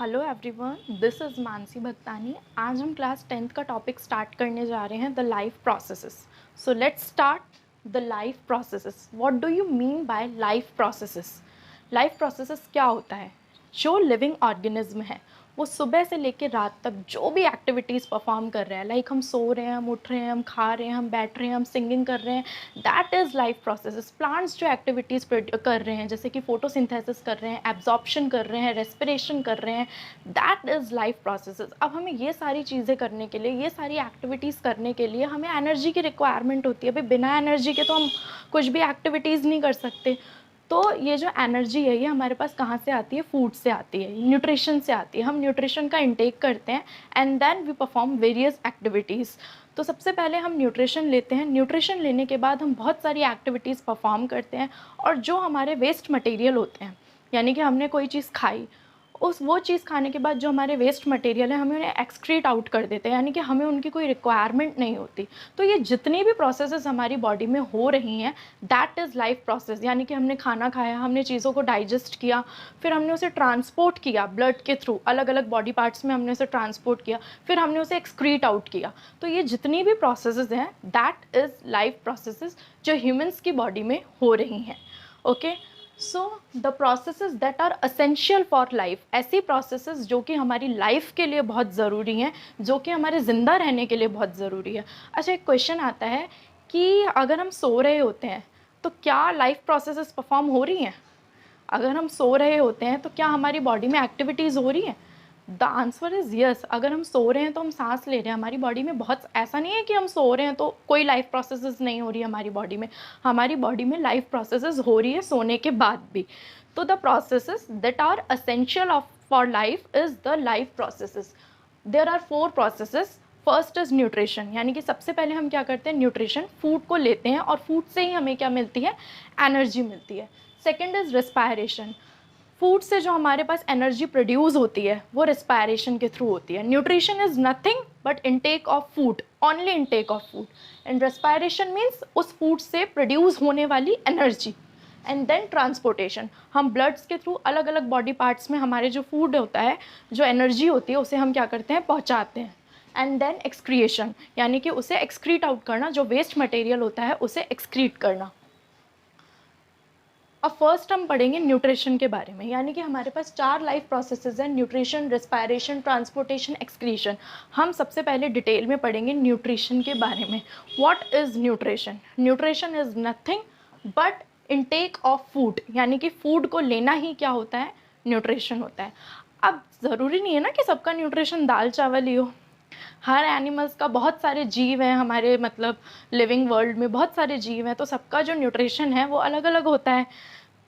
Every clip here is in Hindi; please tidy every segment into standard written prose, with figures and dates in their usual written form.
Hello everyone, this is Mansi Bhaktani. आज हम क्लास 10th का टॉपिक स्टार्ट करने जा रहे हैं, the life processes. So let's start the life processes. What do you mean bye life processes? Life processes क्या होता है? जो लिविंग ऑर्गेनिज्म है वो सुबह से लेकर रात तक जो भी एक्टिविटीज़ परफॉर्म कर रहे हैं, लाइक हम सो रहे हैं, हम उठ रहे हैं, हम खा रहे हैं, हम बैठ रहे हैं, हम सिंगिंग कर रहे हैं, that is life processes. Plants जो एक्टिविटीज़ कर रहे हैं, जैसे कि फोटोसिंथेसिस कर रहे हैं, एब्जॉर्प्शन कर रहे हैं, रेस्पिरेशन कर रहे हैं, दैट इज़ लाइफ प्रोसेसेस। अब हमें ये सारी चीज़ें करने के लिए, ये सारी एक्टिविटीज़ करने के लिए हमें एनर्जी की रिक्वायरमेंट होती है। भाई बिना एनर्जी के तो हम कुछ भी एक्टिविटीज़ नहीं कर सकते। तो ये जो एनर्जी है ये हमारे पास कहाँ से आती है? फूड से आती है, न्यूट्रिशन से आती है। हम न्यूट्रिशन का इंटेक करते हैं and then we perform various activities. तो सबसे पहले हम न्यूट्रिशन लेते हैं, न्यूट्रिशन लेने के बाद हम बहुत सारी एक्टिविटीज़ परफॉर्म करते हैं, और जो हमारे वेस्ट मटेरियल होते हैं, यानी कि हमने कोई चीज़ खाई, वो चीज़ खाने के बाद जो हमारे वेस्ट मटेरियल है हमें उन्हें एक्सक्रीट आउट कर देते हैं, यानी कि हमें उनकी कोई रिक्वायरमेंट नहीं होती। तो ये जितनी भी प्रोसेसेस हमारी बॉडी में हो रही हैं, दैट इज़ लाइफ प्रोसेस। यानी कि हमने खाना खाया, हमने चीज़ों को डाइजेस्ट किया, फिर हमने उसे ट्रांसपोर्ट किया ब्लड के थ्रू, अलग अलग बॉडी पार्ट्स में हमने उसे ट्रांसपोर्ट किया, फिर हमने उसे एक्सक्रीट आउट किया। तो ये जितनी भी प्रोसेसेस हैं, दैट इज़ लाइफ प्रोसेसेस जो ह्यूमन्स की बॉडी में हो रही हैं। Okay, so the processes that are essential for life, ऐसी प्रोसेसेस जो कि हमारी लाइफ के लिए बहुत ज़रूरी हैं, जो कि हमारे ज़िंदा रहने के लिए बहुत ज़रूरी है। अच्छा, एक क्वेश्चन आता है कि अगर हम सो रहे होते हैं तो क्या लाइफ प्रोसेसेस परफॉर्म हो रही हैं? अगर हम सो रहे होते हैं तो क्या हमारी बॉडी में एक्टिविटीज़ हो रही हैं? The answer is yes. अगर हम सो रहे हैं तो हम सांस ले रहे हैं, हमारी बॉडी में बहुत, ऐसा नहीं है कि हम सो रहे हैं तो कोई लाइफ प्रोसेसेस नहीं हो रही है हमारी बॉडी में। हमारी बॉडी में लाइफ प्रोसेसेस हो रही है सोने के बाद भी। तो the processes that are essential of for life is the life processes. There are 4 processes. First is nutrition, यानी कि सबसे पहले हम क्या करते हैं? न्यूट्रिशन, फूड को लेते हैं और फूड से ही हमें क्या मिलती है? एनर्जी मिलती है। सेकेंड इज़ रेस्पायरेशन, फूड से जो हमारे पास एनर्जी प्रोड्यूस होती है वो रेस्पायरेशन के थ्रू होती है। Nutrition is nothing but intake of food, only intake of food, and respiration means उस फूड से प्रोड्यूस होने वाली एनर्जी। एंड देन ट्रांसपोर्टेशन, हम ब्लड्स के थ्रू अलग अलग बॉडी पार्ट्स में हमारे जो फूड होता है, जो एनर्जी होती है, उसे हम क्या करते हैं? पहुँचाते हैं। एंड देन एक्सक्रिएशन, यानी कि उसे एक्सक्रीट आउट करना, जो वेस्ट मटेरियल होता है उसे एक्सक्रीट करना। अब फर्स्ट हम पढ़ेंगे न्यूट्रिशन के बारे में, यानी कि हमारे पास 4 लाइफ प्रोसेसेस हैं: न्यूट्रिशन, रेस्पायरेशन, ट्रांसपोर्टेशन, एक्सक्रीशन। हम सबसे पहले डिटेल में पढ़ेंगे न्यूट्रिशन के बारे में। What is nutrition? Nutrition is nothing but intake of food, यानी कि फूड को लेना ही क्या होता है? न्यूट्रिशन होता है। अब ज़रूरी नहीं है ना कि सबका न्यूट्रिशन दाल चावल ही हो। हर एनिमल्स का, बहुत सारे जीव हैं हमारे मतलब लिविंग वर्ल्ड में, बहुत सारे जीव हैं, तो सबका जो न्यूट्रिशन है वो अलग अलग होता है।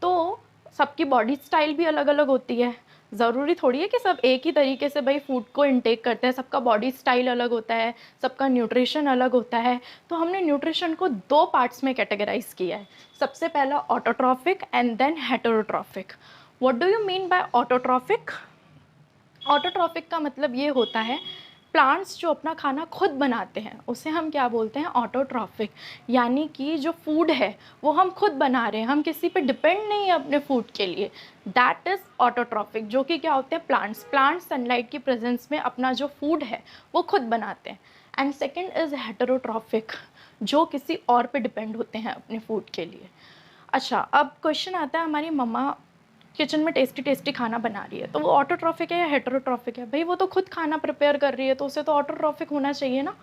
तो सबकी बॉडी स्टाइल भी अलग अलग होती है। ज़रूरी थोड़ी है कि सब एक ही तरीके से भाई फूड को इनटेक करते हैं। सबका बॉडी स्टाइल अलग होता है, सबका न्यूट्रिशन अलग होता है। तो हमने न्यूट्रिशन को 2 पार्ट्स में कैटेगराइज किया है। सबसे पहला autotrophic and then heterotrophic. What do you mean by autotrophic? Autotrophic का मतलब ये होता है, प्लांट्स जो अपना खाना खुद बनाते हैं उसे हम क्या बोलते हैं? ऑटोट्रॉफिक। यानी कि जो फूड है वो हम खुद बना रहे हैं, हम किसी पे डिपेंड नहीं है अपने फूड के लिए। दैट इज़ ऑटोट्रॉफिक, जो कि क्या होते हैं? प्लांट्स सनलाइट की प्रेजेंस में अपना जो फूड है वो खुद बनाते हैं। एंड सेकेंड इज़ हेटेरोट्रॉफिक, जो किसी और पे डिपेंड होते हैं अपने फूड के लिए। अच्छा, अब क्वेश्चन आता है, हमारी मम्मा किचन में टेस्टी टेस्टी खाना बना रही है, तो वो ऑटोट्रॉफिक है या हेटेरोट्रॉफिक है? भाई वो तो खुद खाना प्रिपेयर कर रही है, तो उसे तो ऑटोट्रॉफिक होना चाहिए ना।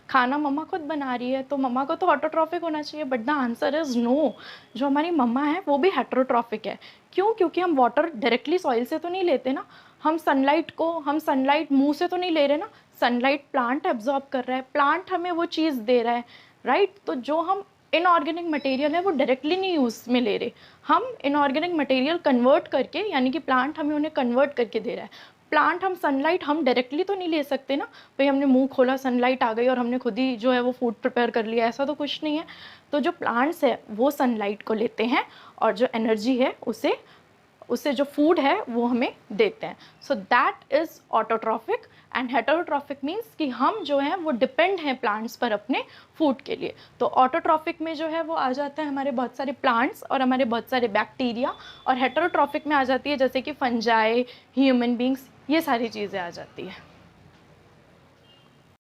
खाना मम्मा खुद बना रही है तो मम्मा को तो ऑटोट्रॉफिक होना चाहिए। But the answer is no. जो हमारी मम्मा है वो भी हेटेरोट्रॉफिक है। क्यों? क्योंकि हम वाटर डायरेक्टली सॉइल से तो नहीं लेते ना, हम सनलाइट मुँह से तो नहीं ले रहे ना। सनलाइट प्लांट एब्जॉर्ब कर रहा है, प्लांट हमें वो चीज़ दे रहा है, राइट। तो जो हम इनऑर्गेनिक मटेरियल है वो डायरेक्टली नहीं यूज़ में ले रहे, हम इनऑर्गेनिक मटेरियल कन्वर्ट करके, यानी कि प्लांट हमें उन्हें कन्वर्ट करके दे रहा है। प्लांट हम सनलाइट हम डायरेक्टली तो नहीं ले सकते ना, भाई हमने मुंह खोला सनलाइट आ गई और हमने खुद ही जो है वो फूड प्रिपेयर कर लिया, ऐसा तो कुछ नहीं है। तो जो प्लांट्स है वो सनलाइट को लेते हैं और जो एनर्जी है उसे जो फूड है वो हमें देते हैं। So that is autotrophic. And heterotrophic means कि हम जो हैं वो डिपेंड हैं प्लांट्स पर अपने फूड के लिए। तो ऑटोट्रॉफिक में जो है वो आ जाता है हमारे बहुत सारे प्लांट्स और हमारे बहुत सारे बैक्टीरिया, और हेटेरोट्रॉफिक में आ जाती है जैसे कि फंजाई, ह्यूमन बींग्स, ये सारी चीज़ें आ जाती है।